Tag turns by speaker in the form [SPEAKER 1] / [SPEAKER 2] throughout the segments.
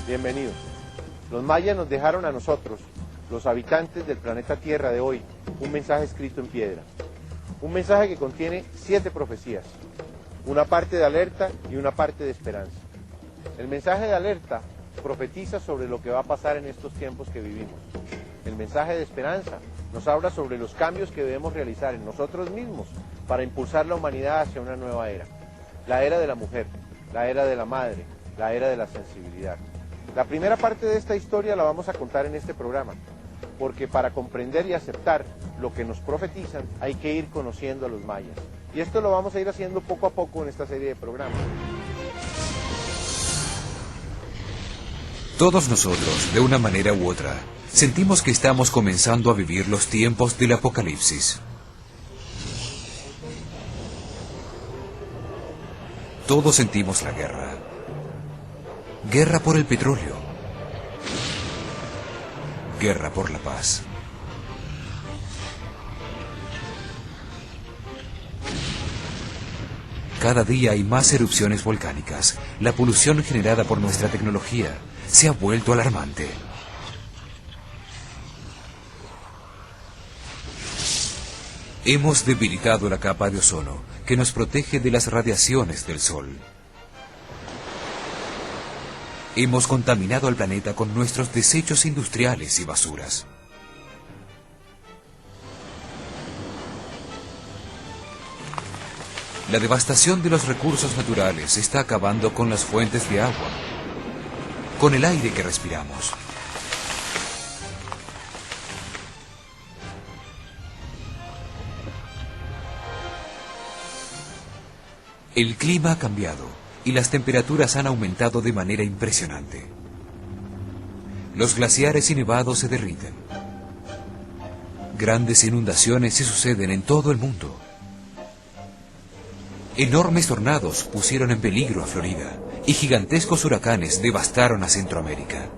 [SPEAKER 1] Bienvenidos. Los mayas nos dejaron a nosotros, los habitantes del planeta Tierra de hoy, un mensaje escrito en piedra. Un mensaje que contiene 7 profecías, una parte de alerta y una parte de esperanza. El mensaje de alerta profetiza sobre lo que va a pasar en estos tiempos que vivimos. El mensaje de esperanza nos habla sobre los cambios que debemos realizar en nosotros mismos para impulsar la humanidad hacia una nueva era. La era de la mujer, la era de la madre, la era de la sensibilidad. La primera parte de esta historia la vamos a contar en este programa, porque para comprender y aceptar lo que nos profetizan hay que ir conociendo a los mayas. Y esto lo vamos a ir haciendo poco a poco en esta serie de programas.
[SPEAKER 2] Todos nosotros, de una manera u otra, sentimos que estamos comenzando a vivir los tiempos del apocalipsis. Todos sentimos la guerra. Guerra por el petróleo. Guerra por la paz. Cada día hay más erupciones volcánicas. La polución generada por nuestra tecnología se ha vuelto alarmante. Hemos debilitado la capa de ozono que nos protege de las radiaciones del sol. Hemos contaminado al planeta con nuestros desechos industriales y basuras. La devastación de los recursos naturales está acabando con las fuentes de agua, con el aire que respiramos. El clima ha cambiado y las temperaturas han aumentado de manera impresionante. Los glaciares y nevados se derriten. Grandes inundaciones se suceden en todo el mundo. Enormes tornados pusieron en peligro a Florida y gigantescos huracanes devastaron a Centroamérica.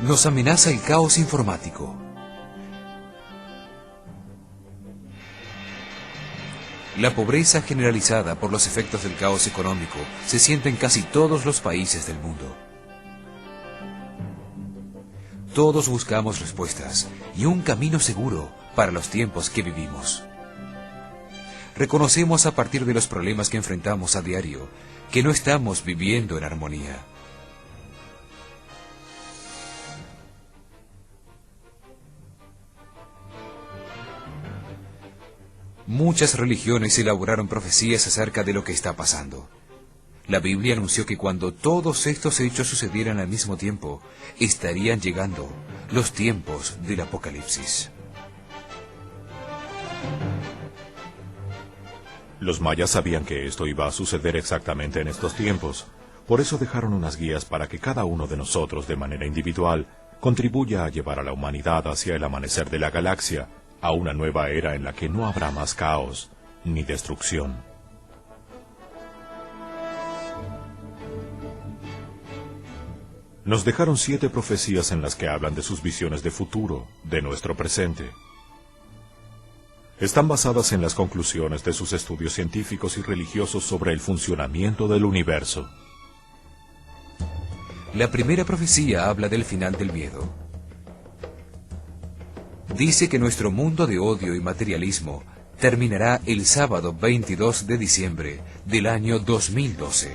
[SPEAKER 2] Nos amenaza el caos informático. La pobreza generalizada por los efectos del caos económico se siente en casi todos los países del mundo. Todos buscamos respuestas y un camino seguro para los tiempos que vivimos. Reconocemos a partir de los problemas que enfrentamos a diario que no estamos viviendo en armonía. Muchas religiones elaboraron profecías acerca de lo que está pasando. La Biblia anunció que cuando todos estos hechos sucedieran al mismo tiempo, estarían llegando los tiempos del Apocalipsis.
[SPEAKER 3] Los mayas sabían que esto iba a suceder exactamente en estos tiempos. Por eso dejaron unas guías para que cada uno de nosotros, de manera individual, contribuya a llevar a la humanidad hacia el amanecer de la galaxia, a una nueva era en la que no habrá más caos ni destrucción. Nos dejaron 7 profecías en las que hablan de sus visiones de futuro, de nuestro presente. Están basadas en las conclusiones de sus estudios científicos y religiosos sobre el funcionamiento del universo.
[SPEAKER 2] La primera profecía habla del final del miedo. Dice que nuestro mundo de odio y materialismo terminará el sábado 22 de diciembre del año 2012.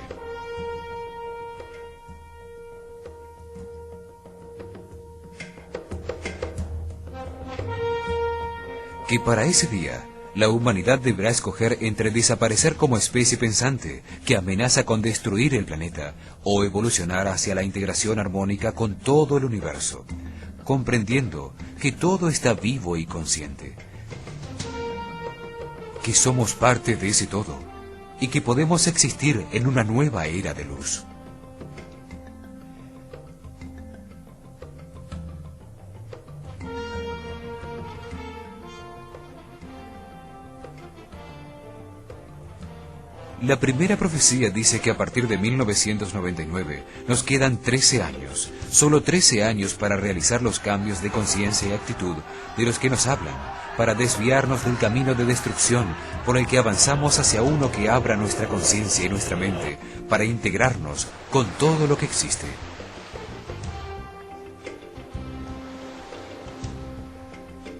[SPEAKER 2] Que para ese día, la humanidad deberá escoger entre desaparecer como especie pensante que amenaza con destruir el planeta o evolucionar hacia la integración armónica con todo el universo, comprendiendo que todo está vivo y consciente, que somos parte de ese todo y que podemos existir en una nueva era de luz. La primera profecía dice que a partir de 1999 nos quedan 13 años, solo 13 años para realizar los cambios de conciencia y actitud de los que nos hablan, para desviarnos del camino de destrucción por el que avanzamos hacia uno que abra nuestra conciencia y nuestra mente, para integrarnos con todo lo que existe.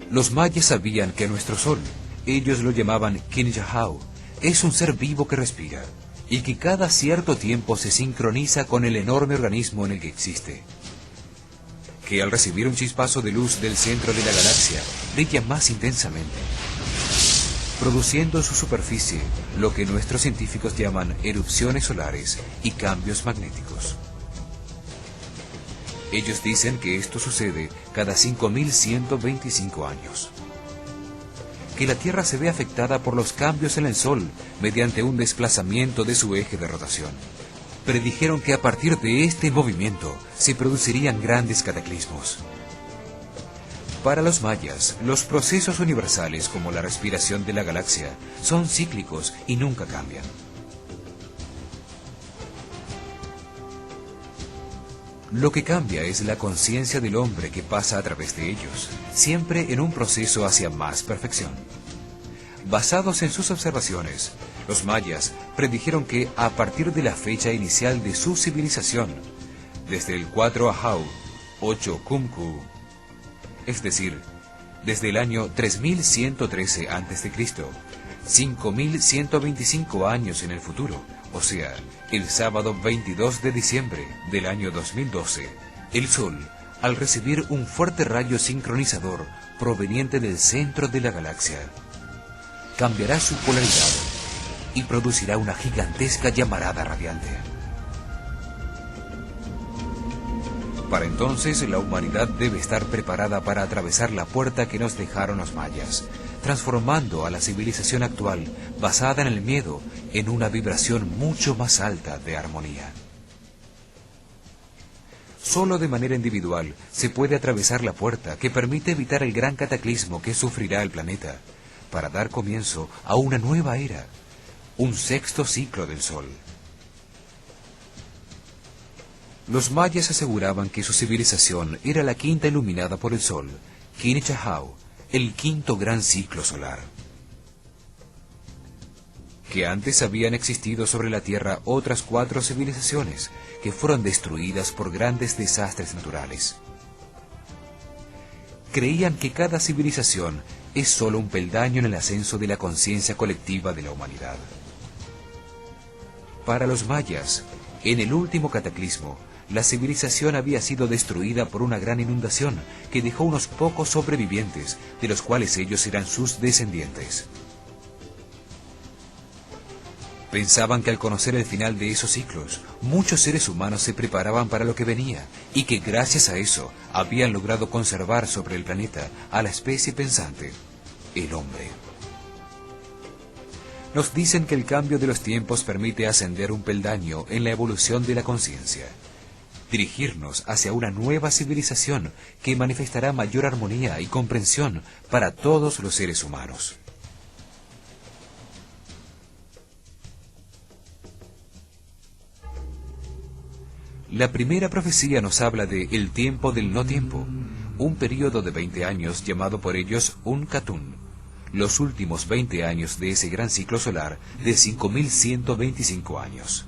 [SPEAKER 2] Los mayas sabían que nuestro sol, ellos lo llamaban Quinchajau, es un ser vivo que respira, y que cada cierto tiempo se sincroniza con el enorme organismo en el que existe, que al recibir un chispazo de luz del centro de la galaxia, brilla más intensamente, produciendo en su superficie lo que nuestros científicos llaman erupciones solares y cambios magnéticos. Ellos dicen que esto sucede cada 5.125 años. Que la Tierra se ve afectada por los cambios en el Sol mediante un desplazamiento de su eje de rotación. Predijeron que a partir de este movimiento se producirían grandes cataclismos. Para los mayas, los procesos universales como la respiración de la galaxia son cíclicos y nunca cambian. Lo que cambia es la conciencia del hombre que pasa a través de ellos, siempre en un proceso hacia más perfección. Basados en sus observaciones, los mayas predijeron que a partir de la fecha inicial de su civilización, desde el 4 Ahau, 8 Kumku, es decir, desde el año 3113 a.C., 5125 años en el futuro, o sea, el sábado 22 de diciembre del año 2012, el Sol, al recibir un fuerte rayo sincronizador proveniente del centro de la galaxia, cambiará su polaridad y producirá una gigantesca llamarada radiante. Para entonces, la humanidad debe estar preparada para atravesar la puerta que nos dejaron los mayas, transformando a la civilización actual, basada en el miedo, en una vibración mucho más alta de armonía. Solo de manera individual se puede atravesar la puerta que permite evitar el gran cataclismo que sufrirá el planeta, para dar comienzo a una nueva era, un sexto ciclo del Sol. Los mayas aseguraban que su civilización era la quinta iluminada por el Sol, Quinchajau, el quinto gran ciclo solar. Que antes habían existido sobre la Tierra otras 4 civilizaciones que fueron destruidas por grandes desastres naturales. Creían que cada civilización es solo un peldaño en el ascenso de la conciencia colectiva de la humanidad. Para los mayas, en el último cataclismo, la civilización había sido destruida por una gran inundación que dejó unos pocos sobrevivientes, de los cuales ellos eran sus descendientes. Pensaban que al conocer el final de esos ciclos, muchos seres humanos se preparaban para lo que venía, y que gracias a eso habían logrado conservar sobre el planeta a la especie pensante, el hombre. Nos dicen que el cambio de los tiempos permite ascender un peldaño en la evolución de la conciencia, dirigirnos hacia una nueva civilización que manifestará mayor armonía y comprensión para todos los seres humanos. La primera profecía nos habla de el tiempo del no tiempo, un periodo de 20 años llamado por ellos un Katun, los últimos 20 años de ese gran ciclo solar de 5.125 años.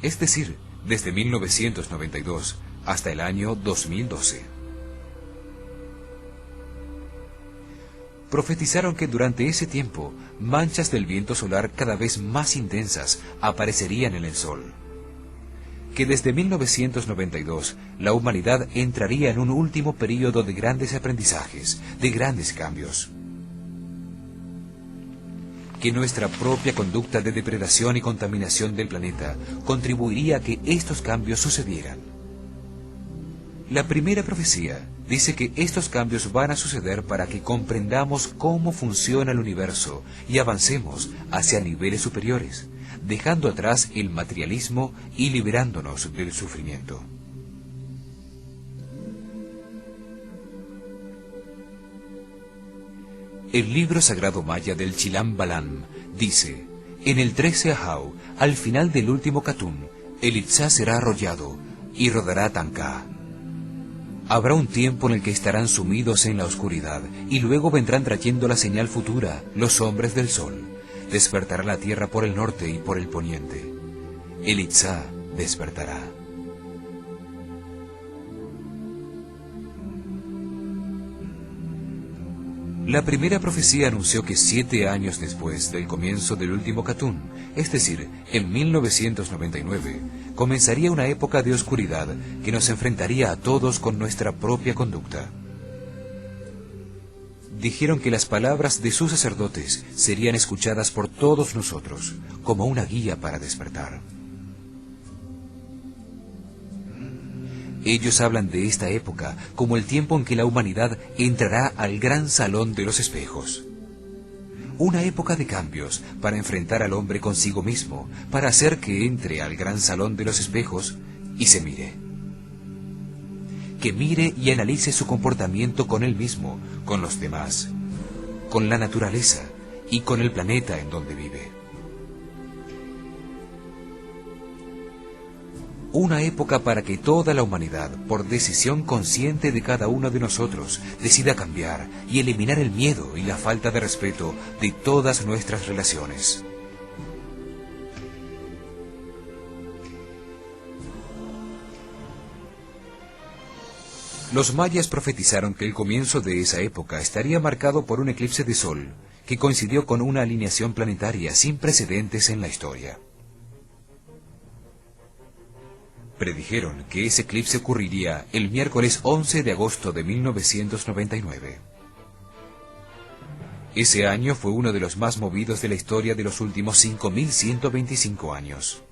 [SPEAKER 2] Es decir, desde 1992 hasta el año 2012. Profetizaron que durante ese tiempo, manchas del viento solar cada vez más intensas aparecerían en el Sol. Que desde 1992 la humanidad entraría en un último período de grandes aprendizajes, de grandes cambios. Que nuestra propia conducta de depredación y contaminación del planeta contribuiría a que estos cambios sucedieran. La primera profecía dice que estos cambios van a suceder para que comprendamos cómo funciona el universo y avancemos hacia niveles superiores, dejando atrás el materialismo y liberándonos del sufrimiento. El libro sagrado maya del Chilam Balam dice: En el 13 Ahau, al final del último Katun, el Itzá será arrollado y rodará Tancá. Habrá un tiempo en el que estarán sumidos en la oscuridad y luego vendrán trayendo la señal futura, los hombres del sol. Despertará la tierra por el norte y por el poniente. El Itzá despertará. La primera profecía anunció que 7 años después del comienzo del último Katun, es decir, en 1999, comenzaría una época de oscuridad que nos enfrentaría a todos con nuestra propia conducta. Dijeron que las palabras de sus sacerdotes serían escuchadas por todos nosotros, como una guía para despertar. Ellos hablan de esta época como el tiempo en que la humanidad entrará al gran salón de los espejos. Una época de cambios para enfrentar al hombre consigo mismo, para hacer que entre al gran salón de los espejos y se mire. Que mire y analice su comportamiento con él mismo, con los demás, con la naturaleza y con el planeta en donde vive. Una época para que toda la humanidad, por decisión consciente de cada uno de nosotros, decida cambiar y eliminar el miedo y la falta de respeto de todas nuestras relaciones. Los mayas profetizaron que el comienzo de esa época estaría marcado por un eclipse de sol, que coincidió con una alineación planetaria sin precedentes en la historia. Predijeron que ese eclipse ocurriría el miércoles 11 de agosto de 1999. Ese año fue uno de los más movidos de la historia de los últimos 5.125 años.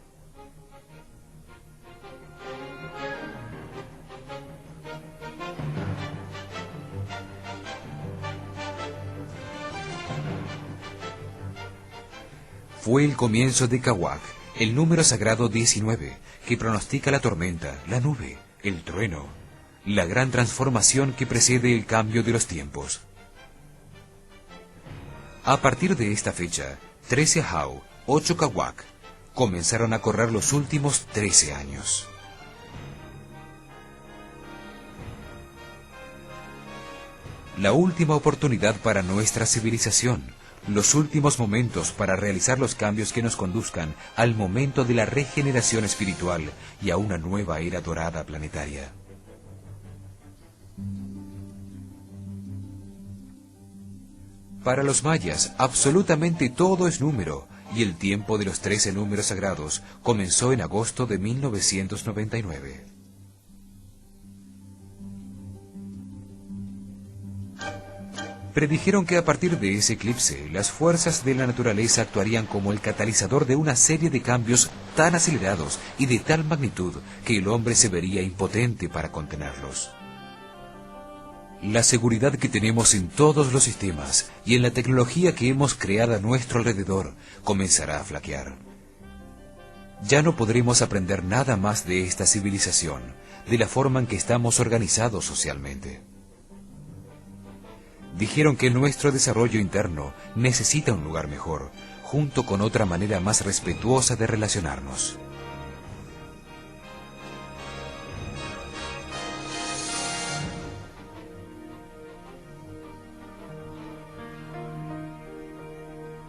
[SPEAKER 2] Fue el comienzo de Kawak, el número sagrado 19, que pronostica la tormenta, la nube, el trueno, la gran transformación que precede el cambio de los tiempos. A partir de esta fecha, 13 Ahau, 8 Kawak, comenzaron a correr los últimos 13 años. La última oportunidad para nuestra civilización, los últimos momentos para realizar los cambios que nos conduzcan al momento de la regeneración espiritual y a una nueva era dorada planetaria. Para los mayas, absolutamente todo es número, y el tiempo de los 13 números sagrados comenzó en agosto de 1999. Predijeron que a partir de ese eclipse, las fuerzas de la naturaleza actuarían como el catalizador de una serie de cambios tan acelerados y de tal magnitud que el hombre se vería impotente para contenerlos. La seguridad que tenemos en todos los sistemas y en la tecnología que hemos creado a nuestro alrededor comenzará a flaquear. Ya no podremos aprender nada más de esta civilización, de la forma en que estamos organizados socialmente. Dijeron que nuestro desarrollo interno necesita un lugar mejor, junto con otra manera más respetuosa de relacionarnos.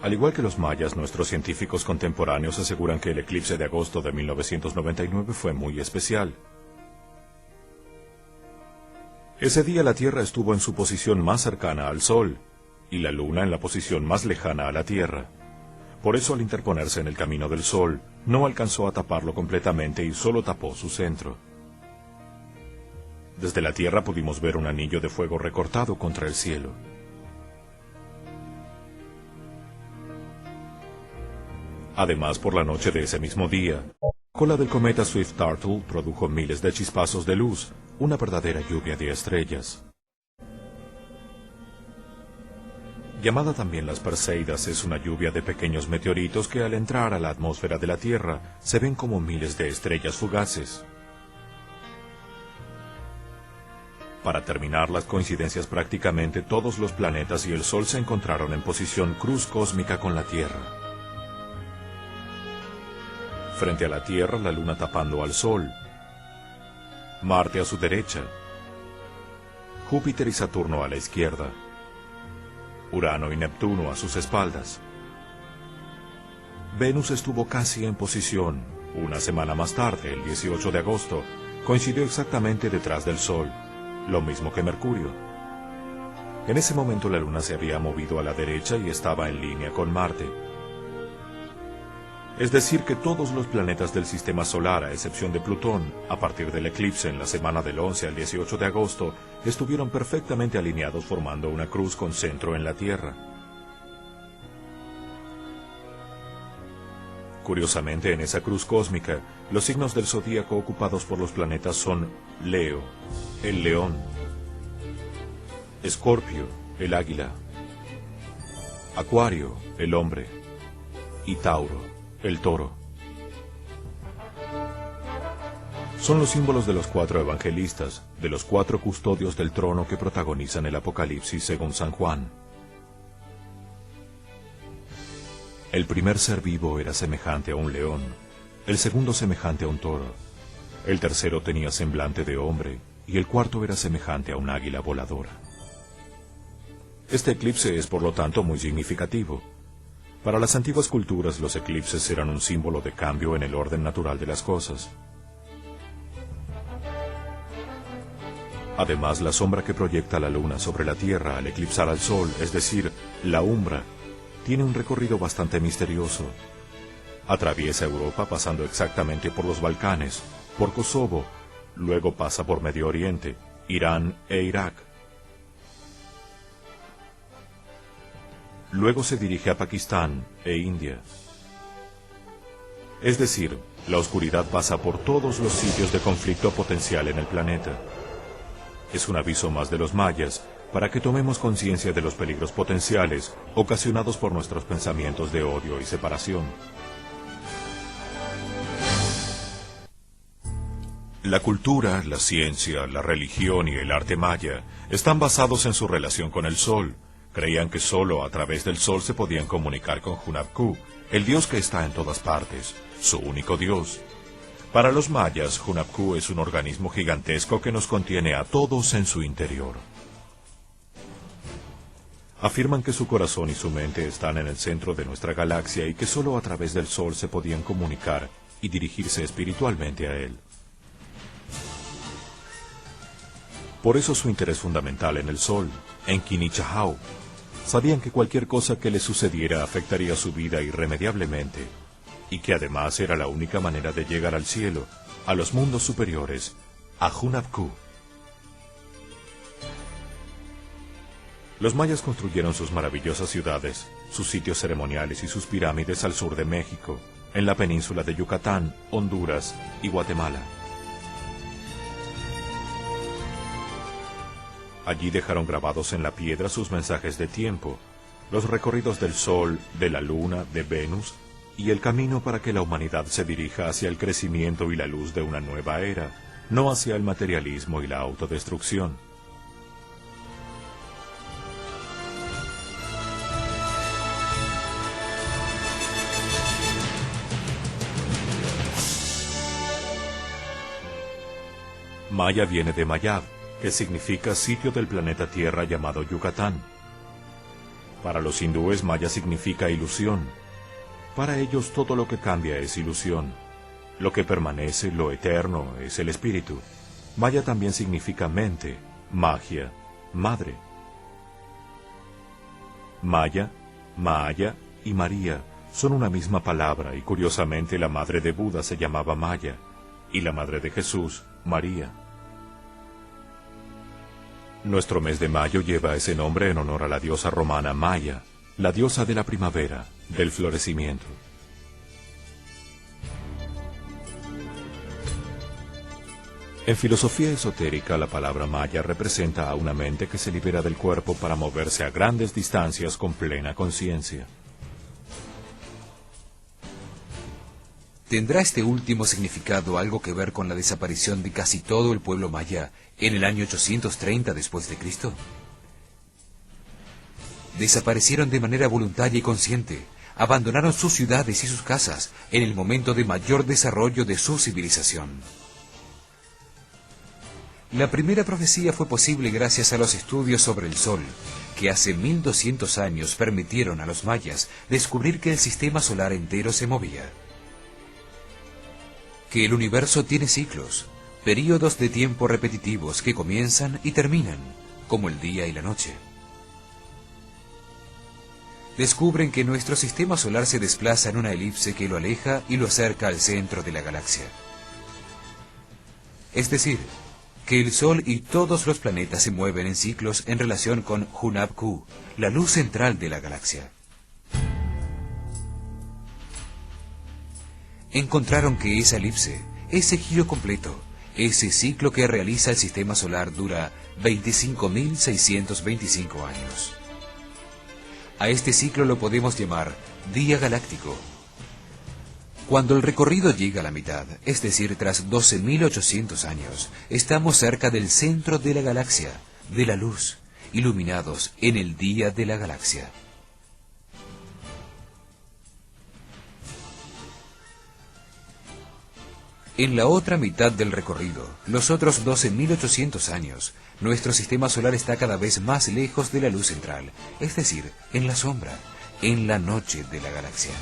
[SPEAKER 3] Al igual que los mayas, nuestros científicos contemporáneos aseguran que el eclipse de agosto de 1999 fue muy especial. Ese día la Tierra estuvo en su posición más cercana al Sol, y la Luna en la posición más lejana a la Tierra. Por eso, al interponerse en el camino del Sol, no alcanzó a taparlo completamente y solo tapó su centro. Desde la Tierra pudimos ver un anillo de fuego recortado contra el cielo. Además, por la noche de ese mismo día, la cola del cometa Swift-Turtle produjo miles de chispazos de luz, una verdadera lluvia de estrellas. Llamada también las Perseidas, es una lluvia de pequeños meteoritos que al entrar a la atmósfera de la Tierra se ven como miles de estrellas fugaces. Para terminar las coincidencias, prácticamente todos los planetas y el Sol se encontraron en posición cruz cósmica con la Tierra. Frente a la Tierra, la Luna tapando al Sol. Marte a su derecha. Júpiter y Saturno a la izquierda. Urano y Neptuno a sus espaldas. Venus estuvo casi en posición. Una semana más tarde, el 18 de agosto, coincidió exactamente detrás del Sol, lo mismo que Mercurio. En ese momento la Luna se había movido a la derecha y estaba en línea con Marte. Es decir, que todos los planetas del Sistema Solar, a excepción de Plutón, a partir del eclipse en la semana del 11 al 18 de agosto, estuvieron perfectamente alineados formando una cruz con centro en la Tierra. Curiosamente, en esa cruz cósmica, los signos del zodíaco ocupados por los planetas son Leo, el león, Escorpio, el águila, Acuario, el hombre, y Tauro, el toro. Son los símbolos de los 4 evangelistas, de los 4 custodios del trono que protagonizan el Apocalipsis según San Juan. El primer ser vivo era semejante a un león, el segundo semejante a un toro, el tercero tenía semblante de hombre, y el cuarto era semejante a un águila voladora. Este eclipse es por lo tanto muy significativo. Para las antiguas culturas los eclipses eran un símbolo de cambio en el orden natural de las cosas. Además, la sombra que proyecta la luna sobre la Tierra al eclipsar al Sol, es decir, la umbra, tiene un recorrido bastante misterioso. Atraviesa Europa pasando exactamente por los Balcanes, por Kosovo, luego pasa por Medio Oriente, Irán e Irak. Luego se dirige a Pakistán e India. Es decir, la oscuridad pasa por todos los sitios de conflicto potencial en el planeta. Es un aviso más de los mayas para que tomemos conciencia de los peligros potenciales ocasionados por nuestros pensamientos de odio y separación. La cultura, la ciencia, la religión y el arte maya están basados en su relación con el sol. Creían que solo a través del sol se podían comunicar con Hunabku, el dios que está en todas partes, su único dios. Para los mayas, Hunabku es un organismo gigantesco que nos contiene a todos en su interior. Afirman que su corazón y su mente están en el centro de nuestra galaxia y que solo a través del sol se podían comunicar y dirigirse espiritualmente a él. Por eso su interés fundamental en el sol, en Kinichahau. Sabían que cualquier cosa que le sucediera afectaría su vida irremediablemente, y que además era la única manera de llegar al cielo, a los mundos superiores, a Hunabku. Los mayas construyeron sus maravillosas ciudades, sus sitios ceremoniales y sus pirámides al sur de México, en la península de Yucatán, Honduras y Guatemala. Allí dejaron grabados en la piedra sus mensajes de tiempo, los recorridos del Sol, de la Luna, de Venus, y el camino para que la humanidad se dirija hacia el crecimiento y la luz de una nueva era, no hacia el materialismo y la autodestrucción. Maya viene de Mayab, que significa sitio del planeta Tierra llamado Yucatán. Para los hindúes, Maya significa ilusión. Para ellos todo lo que cambia es ilusión. Lo que permanece, lo eterno, es el espíritu. Maya también significa mente, magia, madre. Maya, Maaya y María son una misma palabra y curiosamente la madre de Buda se llamaba Maya y la madre de Jesús, María. Nuestro mes de mayo lleva ese nombre en honor a la diosa romana Maya, la diosa de la primavera, del florecimiento. En filosofía esotérica, la palabra Maya representa a una mente que se libera del cuerpo para moverse a grandes distancias con plena conciencia.
[SPEAKER 2] ¿Tendrá este último significado algo que ver con la desaparición de casi todo el pueblo maya en el año 830 después de Cristo? Desaparecieron de manera voluntaria y consciente, abandonaron sus ciudades y sus casas en el momento de mayor desarrollo de su civilización. La primera profecía fue posible gracias a los estudios sobre el Sol, que hace 1200 años permitieron a los mayas descubrir que el sistema solar entero se movía. Que el universo tiene ciclos, períodos de tiempo repetitivos que comienzan y terminan, como el día y la noche. Descubren que nuestro sistema solar se desplaza en una elipse que lo aleja y lo acerca al centro de la galaxia. Es decir, que el Sol y todos los planetas se mueven en ciclos en relación con Hunab-Ku, la luz central de la galaxia. Encontraron que esa elipse, ese giro completo, ese ciclo que realiza el sistema solar dura 25.625 años. A este ciclo lo podemos llamar día galáctico. Cuando el recorrido llega a la mitad, es decir, tras 12.800 años, estamos cerca del centro de la galaxia, de la luz, iluminados en el día de la galaxia. En la otra mitad del recorrido, los otros 12.800 años, nuestro sistema solar está cada vez más lejos de la luz central, es decir, en la sombra, en la noche de la galaxia.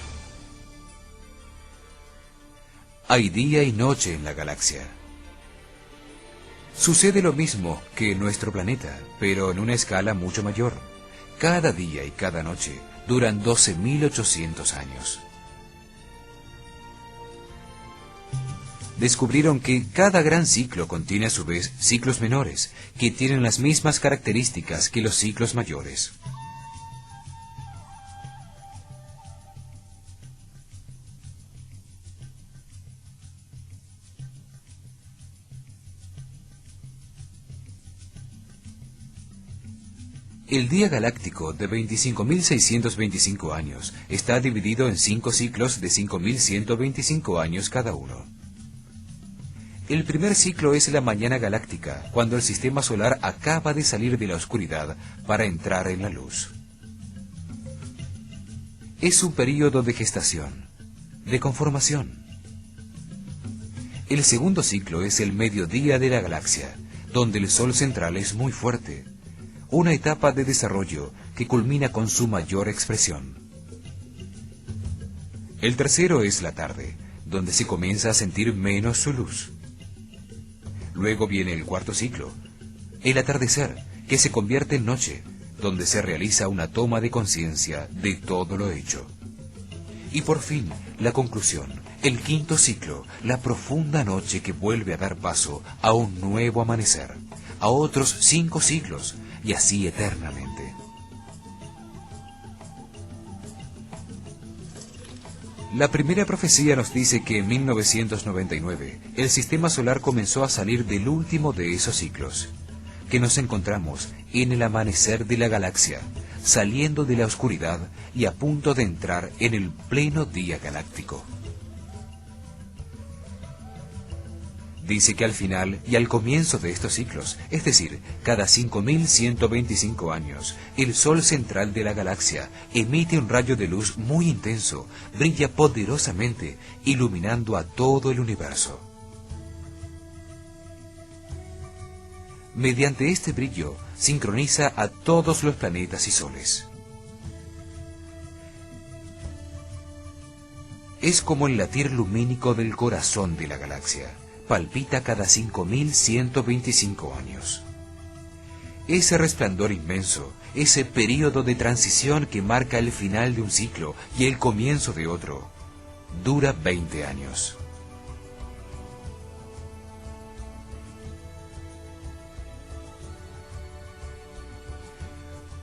[SPEAKER 2] Hay día y noche en la galaxia. Sucede lo mismo que en nuestro planeta, pero en una escala mucho mayor. Cada día y cada noche duran 12.800 años. Descubrieron que cada gran ciclo contiene a su vez ciclos menores, que tienen las mismas características que los ciclos mayores. El día galáctico de 25.625 años está dividido en 5 ciclos de 5.125 años cada uno. El primer ciclo es la mañana galáctica, cuando el sistema solar acaba de salir de la oscuridad para entrar en la luz. Es un período de gestación, de conformación. El segundo ciclo es el mediodía de la galaxia, donde el Sol central es muy fuerte, una etapa de desarrollo que culmina con su mayor expresión. El tercero es la tarde, donde se comienza a sentir menos su luz. Luego viene el cuarto ciclo, el atardecer, que se convierte en noche, donde se realiza una toma de conciencia de todo lo hecho. Y por fin, la conclusión, el quinto ciclo, la profunda noche que vuelve a dar paso a un nuevo amanecer, a otros 5 siglos, y así eternamente. La primera profecía nos dice que en 1999 el sistema solar comenzó a salir del último de esos ciclos, que nos encontramos en el amanecer de la galaxia, saliendo de la oscuridad y a punto de entrar en el pleno día galáctico. Dice que al final y al comienzo de estos ciclos, es decir, cada 5.125 años, el Sol central de la galaxia emite un rayo de luz muy intenso, brilla poderosamente, iluminando a todo el universo. Mediante este brillo, sincroniza a todos los planetas y soles. Es como el latir lumínico del corazón de la galaxia. Palpita cada 5.125 años. Ese resplandor inmenso, ese período de transición que marca el final de un ciclo y el comienzo de otro, dura 20 años.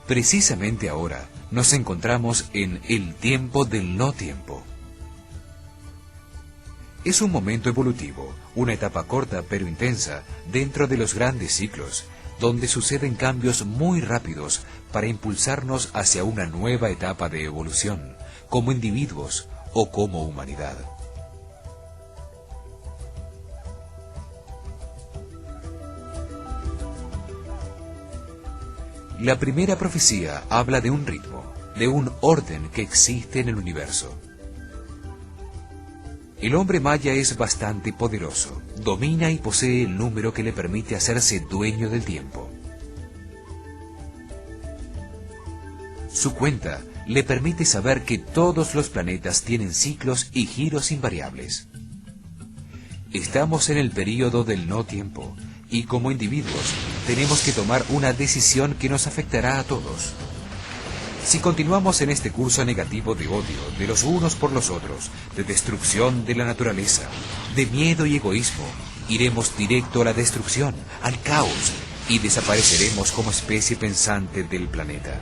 [SPEAKER 2] Precisamente ahora nos encontramos en el tiempo del no tiempo. Es un momento evolutivo, una etapa corta pero intensa dentro de los grandes ciclos, donde suceden cambios muy rápidos para impulsarnos hacia una nueva etapa de evolución, como individuos o como humanidad. La primera profecía habla de un ritmo, de un orden que existe en el universo. El hombre maya es bastante poderoso, domina y posee el número que le permite hacerse dueño del tiempo. Su cuenta le permite saber que todos los planetas tienen ciclos y giros invariables. Estamos en el período del no tiempo, y como individuos tenemos que tomar una decisión que nos afectará a todos. Si continuamos en este curso negativo de odio de los unos por los otros, de destrucción de la naturaleza, de miedo y egoísmo, iremos directo a la destrucción, al caos, y desapareceremos como especie pensante del planeta.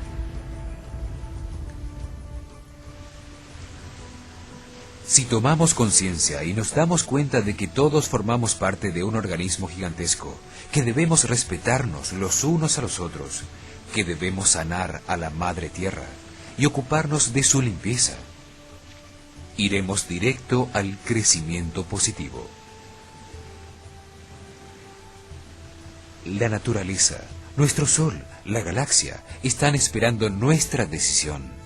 [SPEAKER 2] Si tomamos conciencia y nos damos cuenta de que todos formamos parte de un organismo gigantesco, que debemos respetarnos los unos a los otros, que debemos sanar a la Madre Tierra y ocuparnos de su limpieza, iremos directo al crecimiento positivo. La naturaleza, nuestro Sol, la galaxia, están esperando nuestra decisión.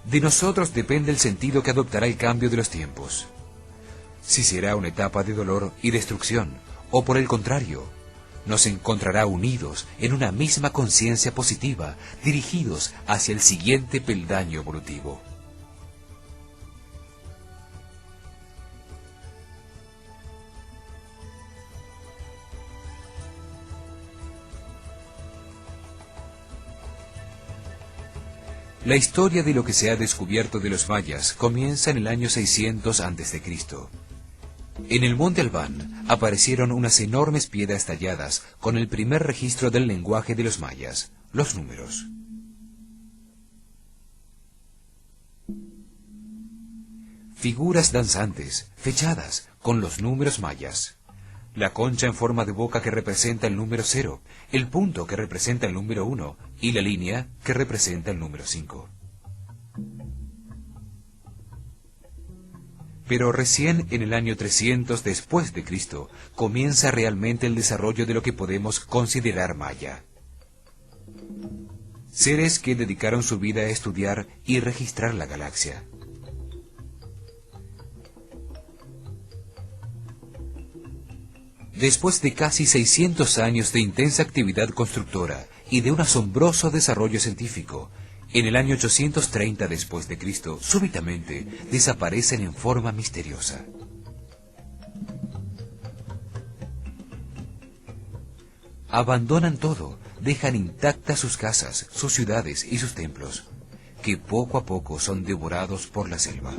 [SPEAKER 2] De nosotros depende el sentido que adoptará el cambio de los tiempos. Si será una etapa de dolor y destrucción, o por el contrario, nos encontrará unidos en una misma conciencia positiva, dirigidos hacia el siguiente peldaño evolutivo. La historia de lo que se ha descubierto de los mayas comienza en el año 600 a.C. En el monte Albán aparecieron unas enormes piedras talladas con el primer registro del lenguaje de los mayas, los números. Figuras danzantes, fechadas con los números mayas. La concha en forma de boca que representa el número 0, el punto que representa el número 1 y la línea que representa el número 5. Pero recién en el año 300 después de Cristo comienza realmente el desarrollo de lo que podemos considerar maya. Seres que dedicaron su vida a estudiar y registrar la galaxia. Después de casi 600 años de intensa actividad constructora y de un asombroso desarrollo científico, en el año 830 después de Cristo, súbitamente desaparecen en forma misteriosa. Abandonan todo, dejan intactas sus casas, sus ciudades y sus templos, que poco a poco son devorados por la selva.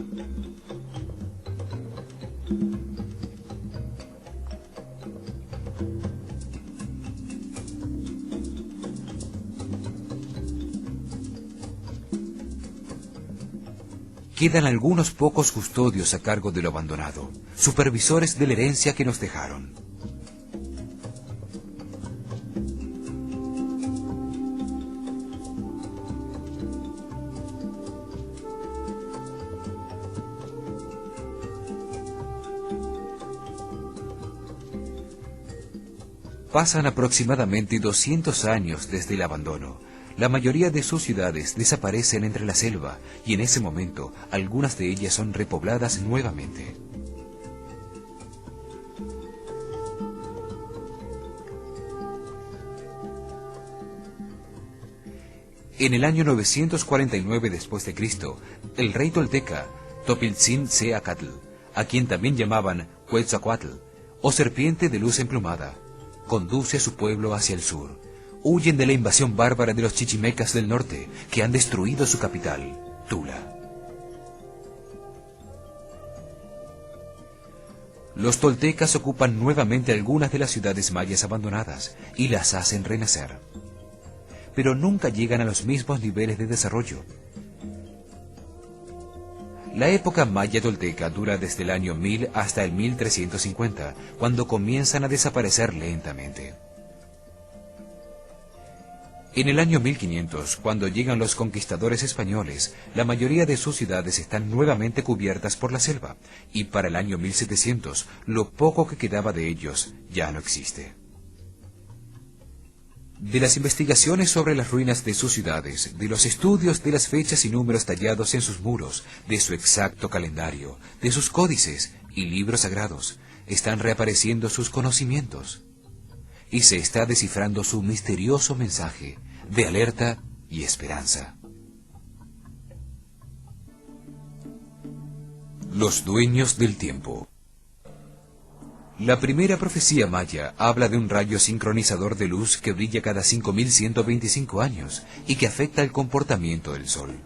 [SPEAKER 2] Quedan algunos pocos custodios a cargo de lo abandonado, supervisores de la herencia que nos dejaron. Pasan aproximadamente 200 años desde el abandono. La mayoría de sus ciudades desaparecen entre la selva y en ese momento algunas de ellas son repobladas nuevamente. En el año 949 después de Cristo, el rey tolteca Topiltzin-Tzeacatl, a quien también llamaban Quetzalcoatl o serpiente de luz emplumada, conduce a su pueblo hacia el sur. Huyen de la invasión bárbara de los chichimecas del norte, que han destruido su capital, Tula. Los toltecas ocupan nuevamente algunas de las ciudades mayas abandonadas y las hacen renacer. Pero nunca llegan a los mismos niveles de desarrollo. La época maya tolteca dura desde el año 1000 hasta el 1350, cuando comienzan a desaparecer lentamente. En el año 1500, cuando llegan los conquistadores españoles, la mayoría de sus ciudades están nuevamente cubiertas por la selva, y para el año 1700, lo poco que quedaba de ellos ya no existe. De las investigaciones sobre las ruinas de sus ciudades, de los estudios de las fechas y números tallados en sus muros, de su exacto calendario, de sus códices y libros sagrados, están reapareciendo sus conocimientos. Y se está descifrando su misterioso mensaje de alerta y esperanza. Los dueños del tiempo. La primera profecía maya habla de un rayo sincronizador de luz que brilla cada 5.125 años y que afecta el comportamiento del Sol.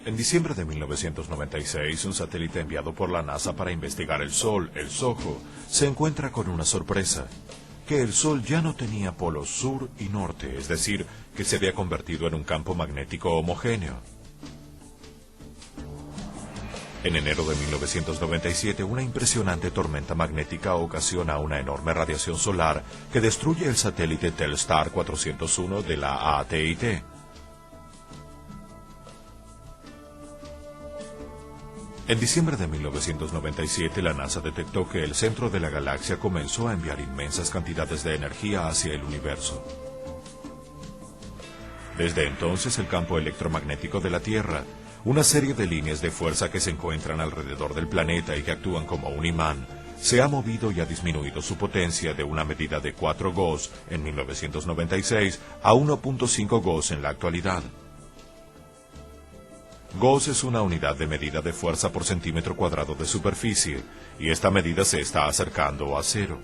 [SPEAKER 3] En diciembre de 1996, un satélite enviado por la NASA para investigar el Sol, el SOHO, se encuentra con una sorpresa: que el Sol ya no tenía polos sur y norte, es decir, que se había convertido en un campo magnético homogéneo. En enero de 1997, una impresionante tormenta magnética ocasiona una enorme radiación solar que destruye el satélite Telstar 401 de la AT&T. En diciembre de 1997, la NASA detectó que el centro de la galaxia comenzó a enviar inmensas cantidades de energía hacia el universo. Desde entonces, el campo electromagnético de la Tierra, una serie de líneas de fuerza que se encuentran alrededor del planeta y que actúan como un imán, se ha movido y ha disminuido su potencia de una medida de 4 Gauss en 1996 a 1.5 Gauss en la actualidad. Gauss es una unidad de medida de fuerza por centímetro cuadrado de superficie, y esta medida se está acercando a cero.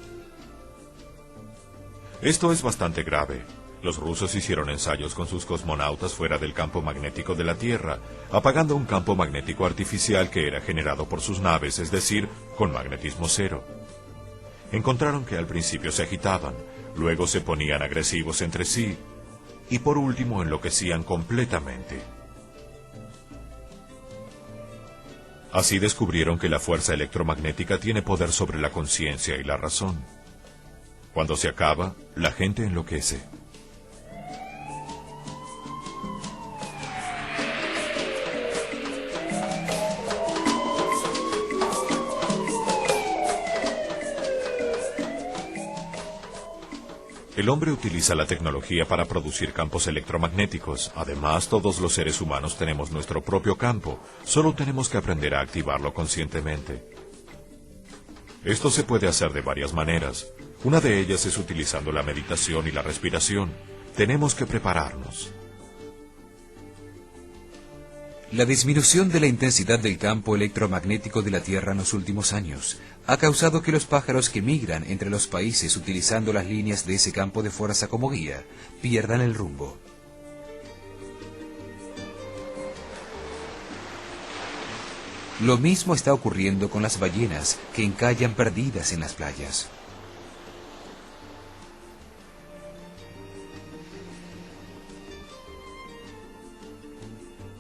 [SPEAKER 3] Esto es bastante grave. Los rusos hicieron ensayos con sus cosmonautas fuera del campo magnético de la Tierra, apagando un campo magnético artificial que era generado por sus naves, es decir, con magnetismo cero. Encontraron que al principio se agitaban, luego se ponían agresivos entre sí, y por último enloquecían completamente. Así descubrieron que la fuerza electromagnética tiene poder sobre la conciencia y la razón. Cuando se acaba, la gente enloquece. El hombre utiliza la tecnología para producir campos electromagnéticos. Además, todos los seres humanos tenemos nuestro propio campo. Solo tenemos que aprender a activarlo conscientemente. Esto se puede hacer de varias maneras. Una de ellas es utilizando la meditación y la respiración. Tenemos que prepararnos.
[SPEAKER 2] La disminución de la intensidad del campo electromagnético de la Tierra en los últimos años ha causado que los pájaros que migran entre los países utilizando las líneas de ese campo de fuerza como guía pierdan el rumbo. Lo mismo está ocurriendo con las ballenas que encallan perdidas en las playas.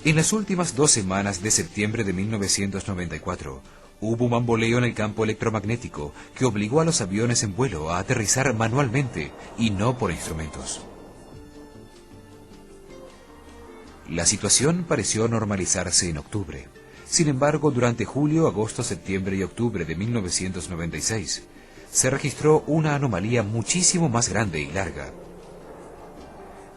[SPEAKER 2] En las últimas 2 semanas de septiembre de 1994, hubo un bamboleo en el campo electromagnético que obligó a los aviones en vuelo a aterrizar manualmente y no por instrumentos. La situación pareció normalizarse en octubre. Sin embargo, durante julio, agosto, septiembre y octubre de 1996, se registró una anomalía muchísimo más grande y larga.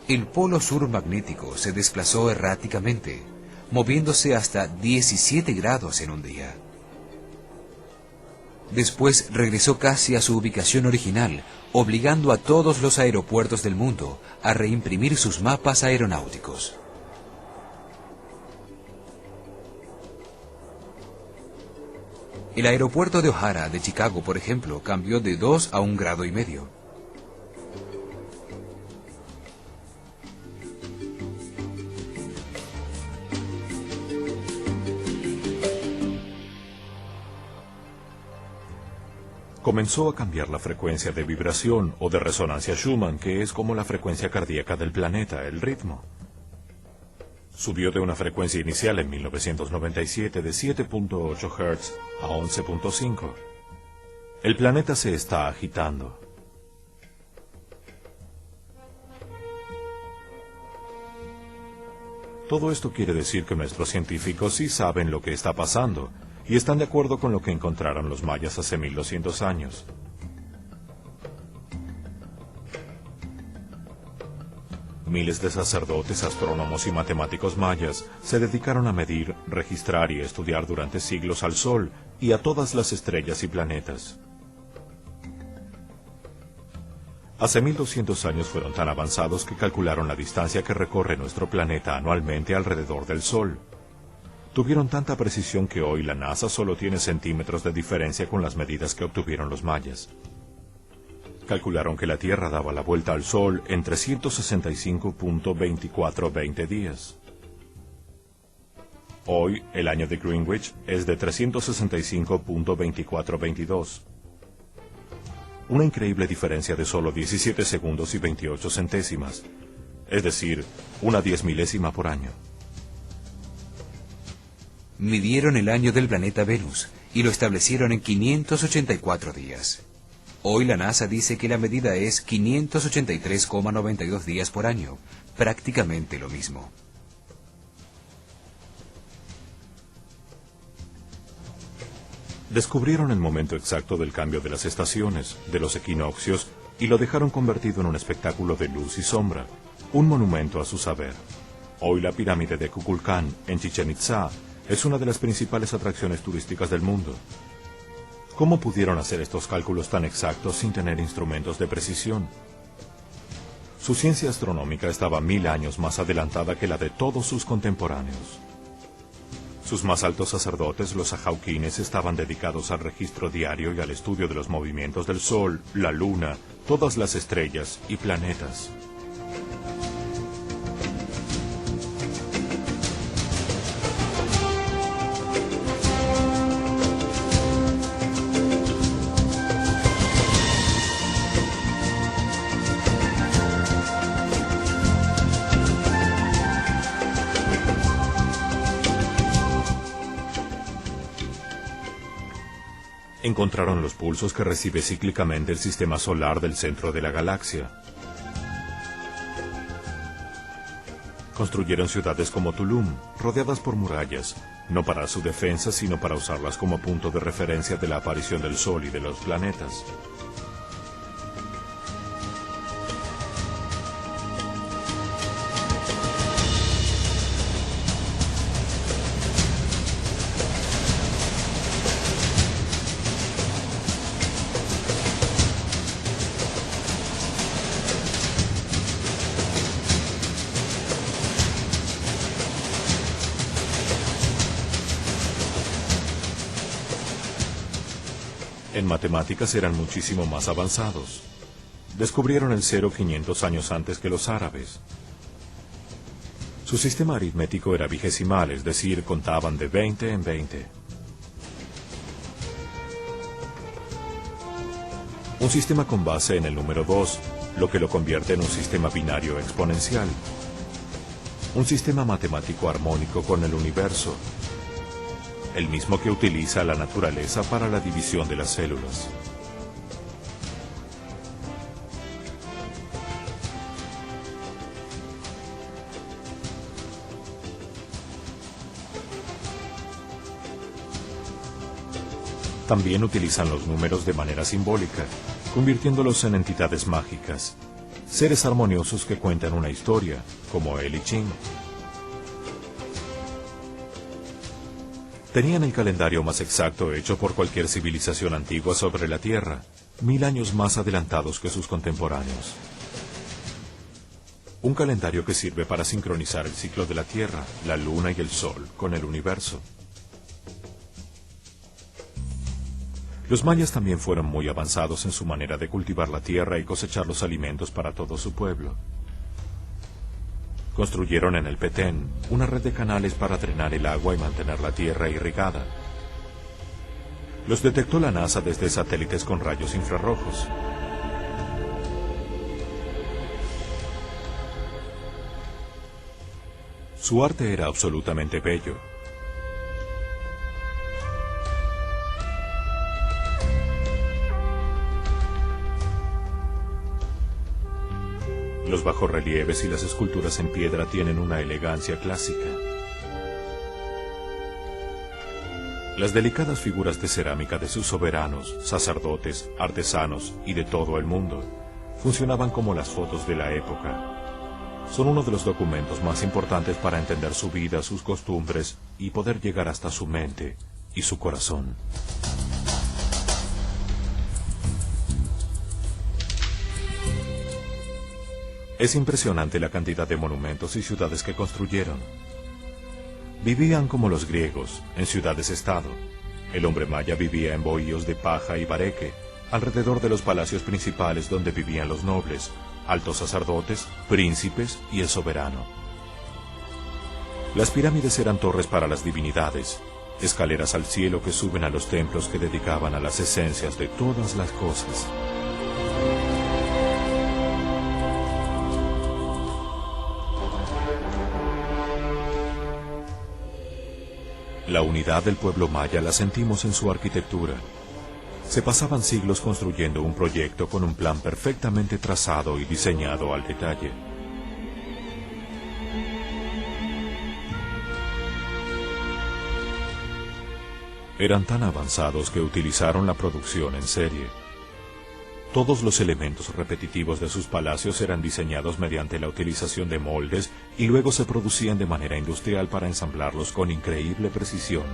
[SPEAKER 2] El polo sur magnético se desplazó erráticamente, moviéndose hasta 17 grados en un día. Después regresó casi a su ubicación original, obligando a todos los aeropuertos del mundo a reimprimir sus mapas aeronáuticos. El aeropuerto de O'Hara de Chicago, por ejemplo, cambió de 2 a 1,5 grados.
[SPEAKER 3] Comenzó a cambiar la frecuencia de vibración o de resonancia Schumann, que es como la frecuencia cardíaca del planeta, el ritmo. Subió de una frecuencia inicial en 1997 de 7.8 Hz a 11.5. El planeta se está agitando. Todo esto quiere decir que nuestros científicos sí saben lo que está pasando y están de acuerdo con lo que encontraron los mayas hace 1200 años. Miles de sacerdotes, astrónomos y matemáticos mayas se dedicaron a medir, registrar y estudiar durante siglos al Sol y a todas las estrellas y planetas. Hace 1200 años fueron tan avanzados que calcularon la distancia que recorre nuestro planeta anualmente alrededor del Sol. Tuvieron tanta precisión que hoy la NASA solo tiene centímetros de diferencia con las medidas que obtuvieron los mayas. Calcularon que la Tierra daba la vuelta al Sol en 365.2420 días. Hoy, el año de Greenwich es de 365.2422. Una increíble diferencia de solo 17 segundos y 28 centésimas, es decir, una 10 milésima por año.
[SPEAKER 2] Midieron el año del planeta Venus y lo establecieron en 584 días. Hoy la NASA dice que la medida es 583,92 días por año, prácticamente lo mismo.
[SPEAKER 3] Descubrieron el momento exacto del cambio de las estaciones, de los equinoccios, y lo dejaron convertido en un espectáculo de luz y sombra, un monumento a su saber. Hoy la pirámide de Kukulcán, en Chichén Itzá, es una de las principales atracciones turísticas del mundo. ¿Cómo pudieron hacer estos cálculos tan exactos sin tener instrumentos de precisión? Su ciencia astronómica estaba 1000 años más adelantada que la de todos sus contemporáneos. Sus más altos sacerdotes, los ajauquines, estaban dedicados al registro diario y al estudio de los movimientos del Sol, la Luna, todas las estrellas y planetas. Encontraron los pulsos que recibe cíclicamente el sistema solar del centro de la galaxia. Construyeron ciudades como Tulum, rodeadas por murallas, no para su defensa, sino para usarlas como punto de referencia de la aparición del Sol y de los planetas. En matemáticas eran muchísimo más avanzados. Descubrieron el cero 500 años antes que los árabes. Su sistema aritmético era vigesimal, es decir, contaban de 20 en 20. Un sistema con base en el número 2, lo que lo convierte en un sistema binario exponencial. Un sistema matemático armónico con el universo, el mismo que utiliza la naturaleza para la división de las células. También utilizan los números de manera simbólica, convirtiéndolos en entidades mágicas, seres armoniosos que cuentan una historia, como el I Ching. Tenían el calendario más exacto hecho por cualquier civilización antigua sobre la Tierra, 1000 años más adelantados que sus contemporáneos. Un calendario que sirve para sincronizar el ciclo de la Tierra, la Luna y el Sol con el universo. Los mayas también fueron muy avanzados en su manera de cultivar la tierra y cosechar los alimentos para todo su pueblo. Construyeron en el Petén una red de canales para drenar el agua y mantener la tierra irrigada. Los detectó la NASA desde satélites con rayos infrarrojos. Su arte era absolutamente bello. Los bajorrelieves y las esculturas en piedra tienen una elegancia clásica. Las delicadas figuras de cerámica de sus soberanos, sacerdotes, artesanos y de todo el mundo funcionaban como las fotos de la época. son uno de los documentos más importantes para entender su vida, sus costumbres y poder llegar hasta su mente y su corazón. Es impresionante la cantidad de monumentos y ciudades que construyeron. Vivían como los griegos, en ciudades-estado. El hombre maya vivía en bohíos de paja y bareque, alrededor de los palacios principales donde vivían los nobles, altos sacerdotes, príncipes y el soberano. Las pirámides eran torres para las divinidades, escaleras al cielo que suben a los templos que dedicaban a las esencias de todas las cosas. La unidad del pueblo maya la sentimos en su arquitectura. Se pasaban siglos construyendo un proyecto con un plan perfectamente trazado y diseñado al detalle. Eran tan avanzados que utilizaron la producción en serie. Todos los elementos repetitivos de sus palacios eran diseñados mediante la utilización de moldes y luego se producían de manera industrial para ensamblarlos con increíble precisión.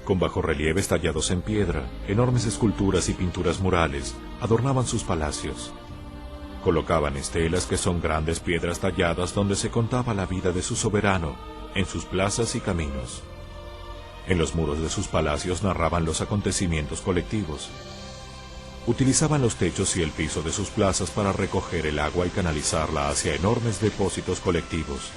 [SPEAKER 3] Con bajorrelieves tallados en piedra, enormes esculturas y pinturas murales adornaban sus palacios. Colocaban estelas que son grandes piedras talladas donde se contaba la vida de su soberano, en sus plazas y caminos. En los muros de sus palacios narraban los acontecimientos colectivos. Utilizaban los techos y el piso de sus plazas para recoger el agua y canalizarla hacia enormes depósitos colectivos.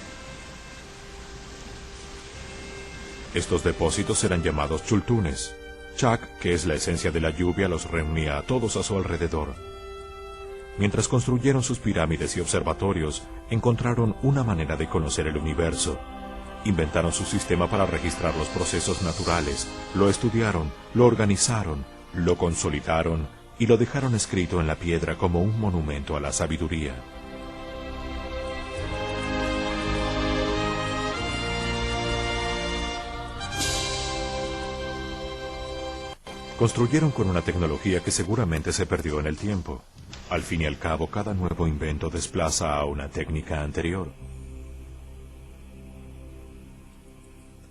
[SPEAKER 3] Estos depósitos eran llamados chultunes. Chak, que es la esencia de la lluvia, los reunía a todos a su alrededor. Mientras construyeron sus pirámides y observatorios, encontraron una manera de conocer el universo. Inventaron su sistema para registrar los procesos naturales, lo estudiaron, lo organizaron, lo consolidaron y lo dejaron escrito en la piedra como un monumento a la sabiduría. Construyeron con una tecnología que seguramente se perdió en el tiempo. Al fin y al cabo, cada nuevo invento desplaza a una técnica anterior.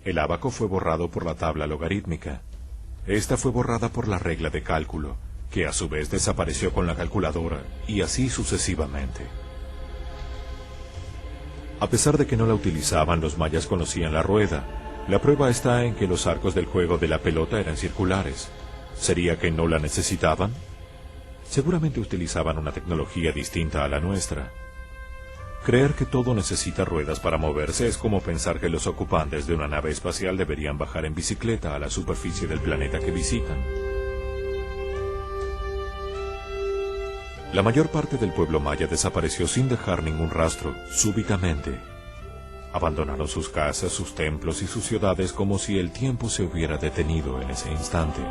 [SPEAKER 3] El ábaco fue borrado por la tabla logarítmica. Esta fue borrada por la regla de cálculo, que a su vez desapareció con la calculadora, y así sucesivamente. A pesar de que no la utilizaban, los mayas conocían la rueda. La prueba está en que los arcos del juego de la pelota eran circulares. ¿Sería que no la necesitaban? Seguramente utilizaban una tecnología distinta a la nuestra. Creer que todo necesita ruedas para moverse es como pensar que los ocupantes de una nave espacial deberían bajar en bicicleta a la superficie del planeta que visitan. La mayor parte del pueblo maya desapareció sin dejar ningún rastro, súbitamente. Abandonaron sus casas, sus templos y sus ciudades como si el tiempo se hubiera detenido en ese instante.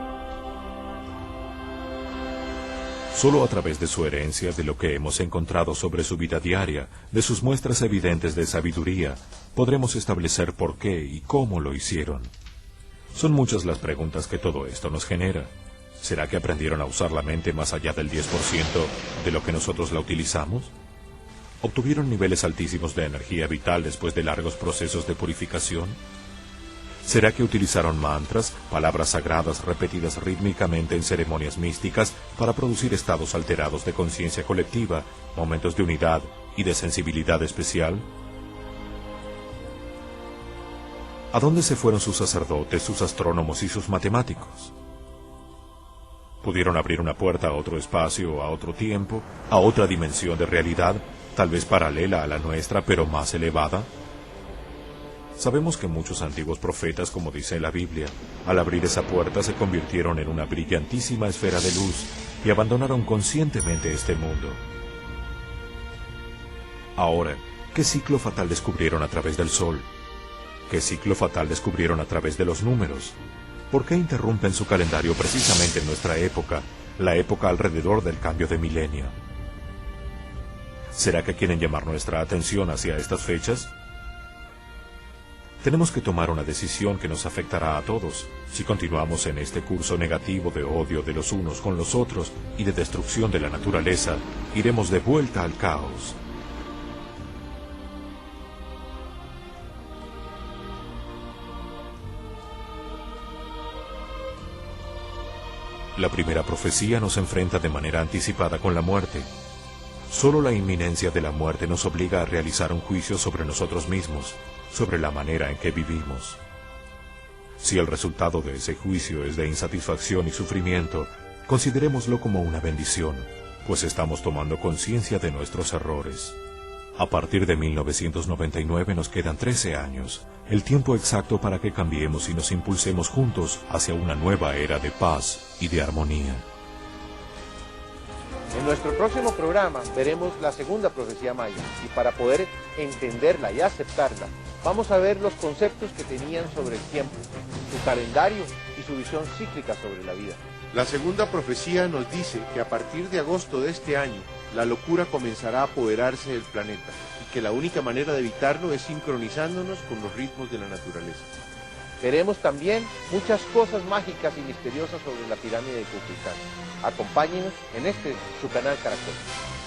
[SPEAKER 3] Solo a través de su herencia, de lo que hemos encontrado sobre su vida diaria, de sus muestras evidentes de sabiduría, podremos establecer por qué y cómo lo hicieron. Son muchas las preguntas que todo esto nos genera. ¿Será que aprendieron a usar la mente más allá del 10% de lo que nosotros la utilizamos? ¿Obtuvieron niveles altísimos de energía vital después de largos procesos de purificación? ¿Será que utilizaron mantras, palabras sagradas repetidas rítmicamente en ceremonias místicas para producir estados alterados de conciencia colectiva, momentos de unidad y de sensibilidad especial? ¿A dónde se fueron sus sacerdotes, sus astrónomos y sus matemáticos? ¿Pudieron abrir una puerta a otro espacio, a otro tiempo, a otra dimensión de realidad, tal vez paralela a la nuestra, pero más elevada? Sabemos que muchos antiguos profetas, como dice la Biblia, al abrir esa puerta se convirtieron en una brillantísima esfera de luz y abandonaron conscientemente este mundo. Ahora, ¿qué ciclo fatal descubrieron a través del sol? ¿Qué ciclo fatal descubrieron a través de los números? ¿Por qué interrumpen su calendario precisamente en nuestra época, la época alrededor del cambio de milenio? ¿Será que quieren llamar nuestra atención hacia estas fechas? Tenemos que tomar una decisión que nos afectará a todos. Si continuamos en este curso negativo de odio de los unos con los otros y de destrucción de la naturaleza, iremos de vuelta al caos. La primera profecía nos enfrenta de manera anticipada con la muerte. Solo la inminencia de la muerte nos obliga a realizar un juicio sobre nosotros mismos, sobre la manera en que vivimos. Si el resultado de ese juicio es de insatisfacción y sufrimiento, considerémoslo como una bendición, pues estamos tomando conciencia de nuestros errores. A partir de 1999 nos quedan 13 años, el tiempo exacto para que cambiemos y nos impulsemos juntos hacia una nueva era de paz y de armonía.
[SPEAKER 1] En nuestro próximo programa veremos la segunda profecía maya y para poder entenderla y aceptarla, vamos a ver los conceptos que tenían sobre el tiempo, su calendario y su visión cíclica sobre la vida. La segunda profecía nos dice que a partir de agosto de este año, la locura comenzará a apoderarse del planeta y que la única manera de evitarlo es sincronizándonos con los ritmos de la naturaleza. Veremos también muchas cosas mágicas y misteriosas sobre la pirámide de Kukulcán. Acompáñenos en su canal Caracol.